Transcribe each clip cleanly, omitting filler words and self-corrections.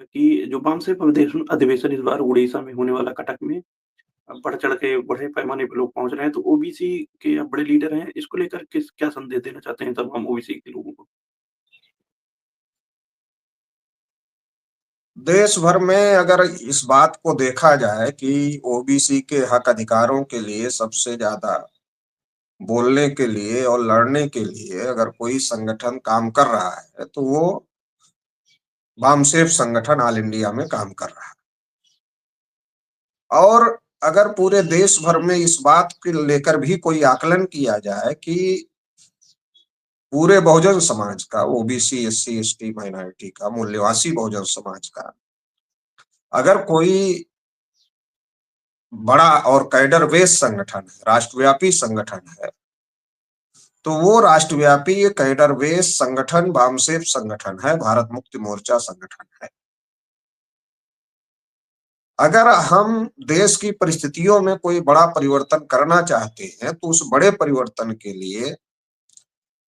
कि जो वामसेप अधिवेशन अधिवेशन इस बार उड़ीसा में होने वाला कटक में बढ़-चढ़ के बड़े पैमाने पे लोग पहुँच रहे हैं, तो ओबीसी के आप बड़े लीडर हैं, इसको लेकर किस क्या संदेश देना चाहते हैं तमाम ओबीसी के लोगों को? देश भर में अगर इस बात को देखा जाए कि ओबीसी के हक अधिकारों के लिए सबसे ज्यादा बोलने के लिए और लड़ने के लिए अगर कोई संगठन काम कर रहा है तो वो वामसेप संगठन ऑल इंडिया में काम कर रहा है। और अगर पूरे देश भर में इस बात को लेकर भी कोई आकलन किया जाए कि पूरे बहुजन समाज का, ओबीसी, एससी, एसटी, माइनॉरिटी का, मूल्यवासी बहुजन समाज का अगर कोई बड़ा और कैडर बेस संगठन है, राष्ट्रव्यापी संगठन है, तो वो राष्ट्रव्यापी कैडर बेस संगठन वामसेप संगठन है, भारत मुक्ति मोर्चा संगठन है। अगर हम देश की परिस्थितियों में कोई बड़ा परिवर्तन करना चाहते हैं तो उस बड़े परिवर्तन के लिए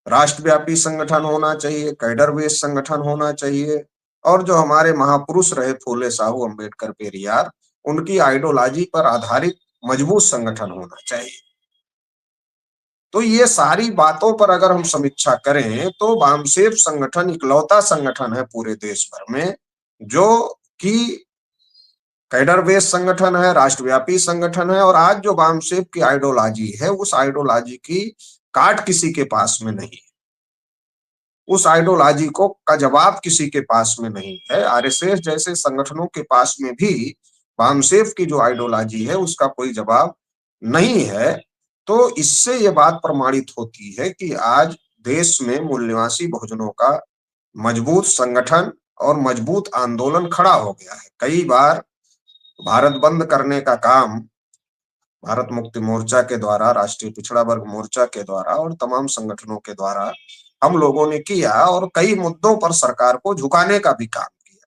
राष्ट्रव्यापी संगठन होना चाहिए, कैडर बेस संगठन होना चाहिए, और जो हमारे महापुरुष रहे फूले साहू अम्बेडकर पेरियार, उनकी आइडियोलॉजी पर आधारित मजबूत संगठन होना चाहिए। तो ये सारी बातों पर अगर हम समीक्षा करें तो वामसेप संगठन इकलौता संगठन है पूरे देश भर में जो कि कैडर बेस संगठन है, राष्ट्रव्यापी संगठन है, और आज जो वामसेप की आइडियोलॉजी है उस आइडियोलॉजी की काट किसी के पास में नहीं है, उस आइडियोलॉजी को का जवाब किसी के पास में नहीं है। आरएसएस जैसे संगठनों के पास में भी वामसेप की जो आइडियोलॉजी है उसका कोई जवाब नहीं है। तो इससे ये बात प्रमाणित होती है कि आज देश में मूल्यवासी बहुजनों का मजबूत संगठन और मजबूत आंदोलन खड़ा हो गया है। कई बार भारत बंद करने का काम भारत मुक्ति मोर्चा के द्वारा, राष्ट्रीय पिछड़ा वर्ग मोर्चा के द्वारा और तमाम संगठनों के द्वारा हम लोगों ने किया, और कई मुद्दों पर सरकार को झुकाने का भी काम किया,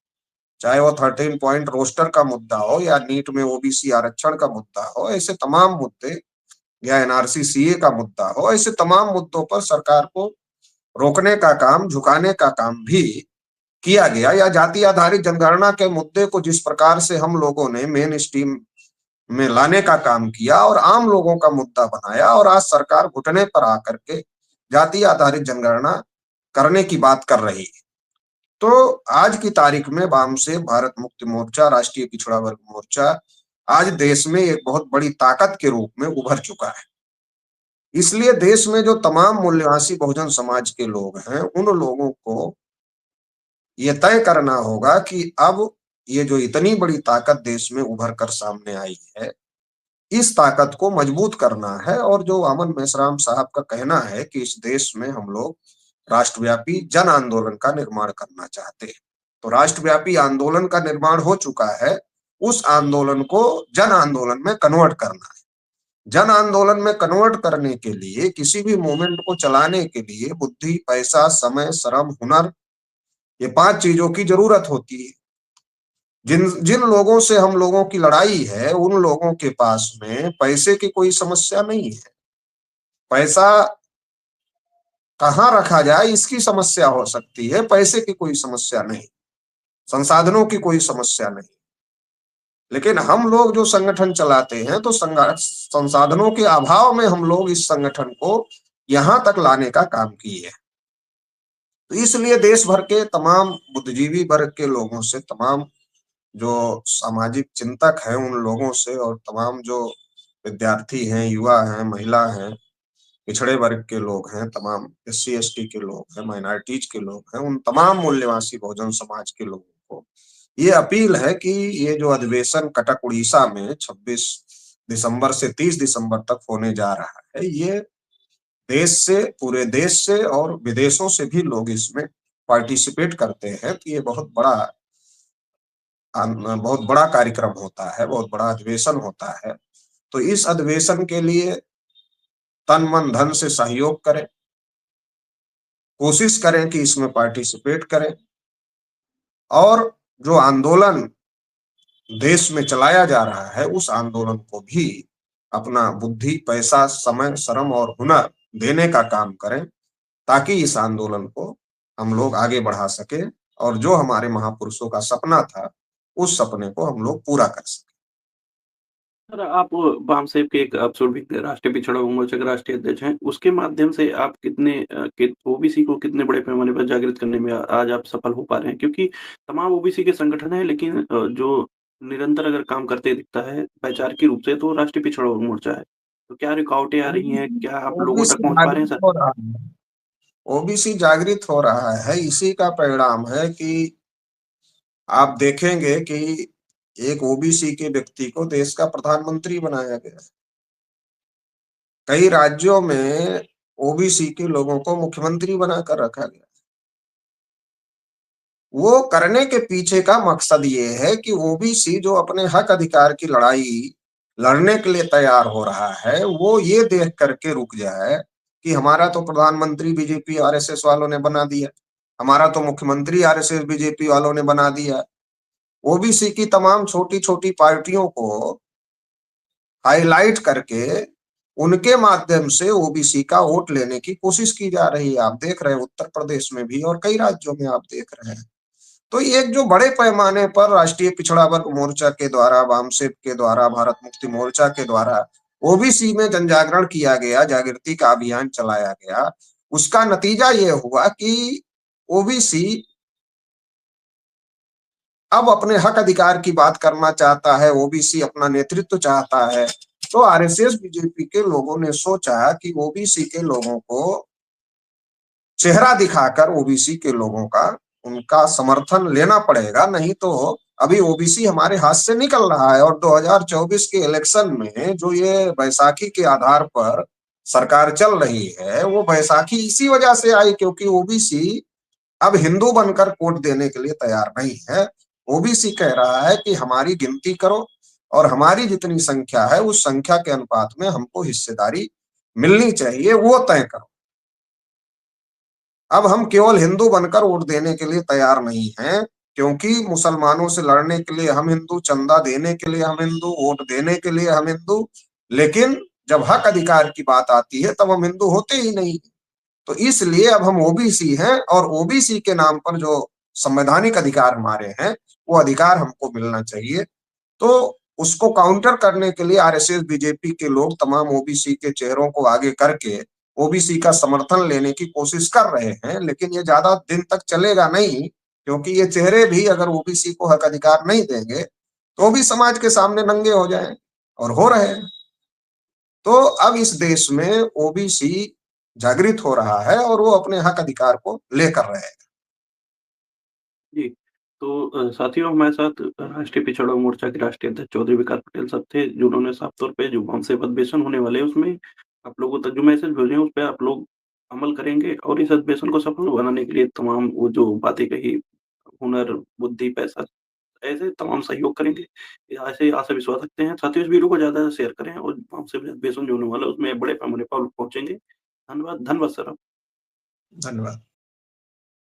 चाहे वो 13 पॉइंट रोस्टर का मुद्दा हो या नीट में ओबीसी आरक्षण का मुद्दा हो, ऐसे तमाम मुद्दे, या एनआरसी सीए का मुद्दा हो, ऐसे तमाम मुद्दों पर सरकार को रोकने का काम, झुकाने का काम भी किया गया। या जाति आधारित जनगणना के मुद्दे को जिस प्रकार से हम लोगों ने मेन स्ट्रीम में लाने का काम किया और आम लोगों का मुद्दा बनाया, और आज सरकार घुटने पर आकर के जाति आधारित जनगणना करने की बात कर रही है। तो आज की तारीख में वामसेप, भारत मुक्ति मोर्चा, राष्ट्रीय पिछड़ा वर्ग मोर्चा आज देश में एक बहुत बड़ी ताकत के रूप में उभर चुका है। इसलिए देश में जो तमाम मूल्यवासी बहुजन समाज के लोग हैं उन लोगों को ये तय करना होगा कि अब ये जो इतनी बड़ी ताकत देश में उभर कर सामने आई है, इस ताकत को मजबूत करना है। और जो अमन मेश्राम साहब का कहना है कि इस देश में हम लोग राष्ट्रव्यापी जन आंदोलन का निर्माण करना चाहते हैं, तो राष्ट्रव्यापी आंदोलन का निर्माण हो चुका है, उस आंदोलन को जन आंदोलन में कन्वर्ट करना है। जन आंदोलन में कन्वर्ट करने के लिए, किसी भी मूवमेंट को चलाने के लिए बुद्धि, पैसा, समय, श्रम, हुनर, ये 5 चीजों की जरूरत होती है। जिन जिन लोगों से हम लोगों की लड़ाई है उन लोगों के पास में पैसे की कोई समस्या नहीं है, पैसा कहाँ रखा जाए इसकी समस्या हो सकती है, पैसे की कोई समस्या नहीं, संसाधनों की कोई समस्या नहीं। लेकिन हम लोग जो संगठन चलाते हैं तो संसाधनों के अभाव में हम लोग इस संगठन को यहां तक लाने का काम किए हैं। तो इसलिए देश भर के तमाम बुद्धिजीवी वर्ग के लोगों से, तमाम जो सामाजिक चिंतक हैं उन लोगों से, और तमाम जो विद्यार्थी हैं, युवा हैं, महिला हैं, पिछड़े वर्ग के लोग हैं, तमाम एससी एसटी के लोग हैं, माइनॉरिटीज के लोग हैं, उन तमाम मूल्यवासी बहुजन समाज के लोगों को ये अपील है कि ये जो अधिवेशन कटक उड़ीसा में 26 दिसंबर से 30 दिसंबर तक होने जा रहा है, ये देश से, पूरे देश से और विदेशों से भी लोग इसमें पार्टिसिपेट करते हैं। तो ये बहुत बड़ा कार्यक्रम होता है, बहुत बड़ा अधिवेशन होता है। तो इस अधिवेशन के लिए तन मन धन से सहयोग करें, कोशिश करें कि इसमें पार्टिसिपेट करें, और जो आंदोलन देश में चलाया जा रहा है उस आंदोलन को भी अपना बुद्धि, पैसा, समय, श्रम और हुनर देने का काम करें, ताकि इस आंदोलन को हम लोग आगे बढ़ा सके। और जो हमारे महापुरुषों का सपना था, उस सपने को हम लोग पूरा कर सकें। सर, आप बामसेब के एक आप भी राष्ट्रीय पिछड़ा वर्ग मोर्चा के राष्ट्रीय अध्यक्ष हैं। उसके माध्यम से आप कितने ओबीसी को कितने बड़े पैमाने पर जागृत करने में आज आप सफल हो पा रहे हैं? क्योंकि तमाम ओबीसी के संगठन हैं, लेकिन जो निरंतर अगर काम करते दिखता है वैचारिक रूप से, तो राष्ट्रीय पिछड़ा वर्ग मोर्चा है। तो क्या रुकावटें आ रही हैं? क्या आप लोगों तक ओबीसी पहुँच पा रहे हैं जागृत सर? हो रहा है। ओबीसी जागृत हो रहा है, इसी का परिणाम है कि आप देखेंगे कि एक ओबीसी के व्यक्ति को देश का प्रधानमंत्री बनाया गया। कई राज्यों में ओबीसी के लोगों को मुख्यमंत्री बनाकर रखा गया। वो करने के पीछे का मकसद ये है कि ओबीसी जो अपने हक अधिकार की लड़ाई लड़ने के लिए तैयार हो रहा है, वो ये देख करके रुक जाए कि हमारा तो प्रधानमंत्री बीजेपी आरएसएस वालों ने बना दिया, हमारा तो मुख्यमंत्री आरएसएस बीजेपी वालों ने बना दिया। ओबीसी की तमाम छोटी छोटी पार्टियों को हाईलाइट करके उनके माध्यम से ओबीसी का वोट लेने की कोशिश की जा रही है। आप देख रहे हैं उत्तर प्रदेश में भी और कई राज्यों में आप देख रहे हैं। तो ये एक जो बड़े पैमाने पर राष्ट्रीय पिछड़ा वर्ग मोर्चा के द्वारा, वामसेप के द्वारा, भारत मुक्ति मोर्चा के द्वारा ओबीसी में जनजागरण किया गया, जागृति का अभियान चलाया गया, उसका नतीजा ये हुआ कि ओबीसी अब अपने हक अधिकार की बात करना चाहता है, ओबीसी अपना नेतृत्व चाहता है। तो आरएसएस बीजेपी के लोगों ने सोचा कि ओबीसी के लोगों को चेहरा दिखाकर ओबीसी के लोगों का उनका समर्थन लेना पड़ेगा, नहीं तो अभी ओबीसी हमारे हाथ से निकल रहा है। और 2024 के इलेक्शन में जो ये बैसाखी के आधार पर सरकार चल रही है, वो बैसाखी इसी वजह से आई क्योंकि ओबीसी अब हिंदू बनकर वोट देने के लिए तैयार नहीं है। ओबीसी कह रहा है कि हमारी गिनती करो और हमारी जितनी संख्या है उस संख्या के अनुपात में हमको हिस्सेदारी मिलनी चाहिए, वो तय करो। अब हम केवल हिंदू बनकर वोट देने के लिए तैयार नहीं हैं, क्योंकि मुसलमानों से लड़ने के लिए हम हिंदू, चंदा देने के लिए हम हिंदू, वोट देने के लिए हम हिंदू, लेकिन जब हक अधिकार की बात आती है तब हम हिंदू होते ही नहीं। तो इसलिए अब हम ओबीसी हैं और ओबीसी के नाम पर जो संवैधानिक अधिकार हमारे हैं, वो अधिकार हमको मिलना चाहिए। तो उसको काउंटर करने के लिए आरएसएस बीजेपी के लोग तमाम ओबीसी के चेहरों को आगे करके ओबीसी का समर्थन लेने की कोशिश कर रहे हैं, लेकिन ये ज्यादा दिन तक चलेगा नहीं, क्योंकि ये चेहरे भी अगर ओबीसी को हक अधिकार नहीं देंगे तो भी समाज के सामने नंगे हो जाएं, और हो रहे हैं। तो अब इस देश में ओबीसी जागृत हो रहा है और वो अपने हक अधिकार को लेकर रहेगा। जी। तो साथियों, हमारे साथ राष्ट्रीय पिछड़ा मोर्चा के राष्ट्रीय अध्यक्ष चौधरी विकास पटेल साहब थे, जिन्होंने साफ तौर पे जो बामसेब अधिवेशन होने वाले हैं, उसमें आप लोगों तक जो मैसेज भेजे हैं, उस पे आप लोग अमल करेंगे और इस अधिवेशन को सफल बनाने के लिए तमाम वो जो बातें कही, हुनर, बुद्धि, पैसा, ऐसे तमाम सहयोग करेंगे। ऐसे आशा विश्वास रखते हैं। साथियों, इस वीडियो को ज़्यादा शेयर करें और बामसेब अधिवेशन जो होने वाला है, उसमें बड़े पैमाने पर आप लोग पहुँचेंगे। धन्यवाद। धन्यवाद सर। धन्यवाद।